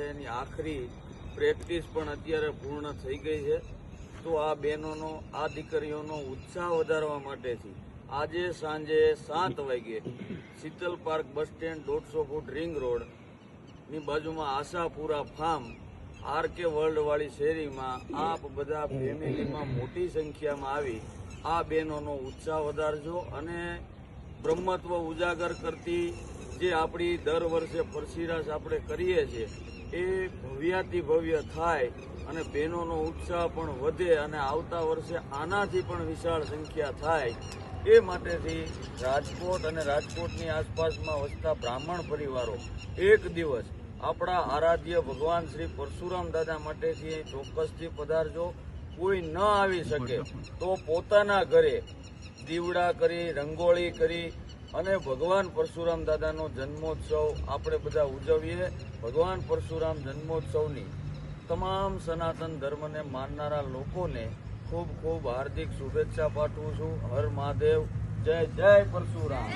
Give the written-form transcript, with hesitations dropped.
એની આખરી પ્રેક્ટિસ પણ અત્યારે પૂર્ણ થઈ ગઈ છે। તો આ બહેનોનો, આ દીકરીઓનો ઉત્સાહ વધારવા માટેથી આજે સાંજે 7 વાગે Sheetal park bus stand 150 foot ring રોડની બાજુમાં આશાપુરા ફાર્મ આરકે વર્લ્ડ વાળી શેરીમાં આપ બધા ફેમિલીમાં મોટી સંખ્યામાં આવી આ બહેનોનો ઉત્સાહ વધારજો અને બ્રહ્મત્વ ઉજાગર કરતી જે આપણી દર વર્ષે પરસીરાસ આપણે કરીએ છીએ એ ભવ્યાતિ ભવ્ય થાય અને બહેનોનો ઉત્સાહ પણ વધે અને આવતા વર્ષે આનાથી પણ વિશાળ સંખ્યા થાય એ માટેથી રાજકોટ અને રાજકોટની આસપાસમાં વસતા બ્રાહ્મણ પરિવારો એક દિવસ આપણા આરાધ્ય ભગવાન શ્રી પરશુરામ દાદા માટેથી ચોક્કસથી પધારજો। કોઈ ન આવી શકે તો પોતાના ઘરે દીવડા કરી, રંગોળી કરી અને ભગવાન પરશુરામ દાદાનો જન્મોત્સવ આપણે બધા ઉજવીએ। ભગવાન પરશુરામ જન્મોત્સવની તમામ સનાતન ધર્મને માનનારા લોકોને ખૂબ ખૂબ હાર્દિક શુભેચ્છા પાઠવું છું। હર મહાદેવ, જય જય પરશુરામ।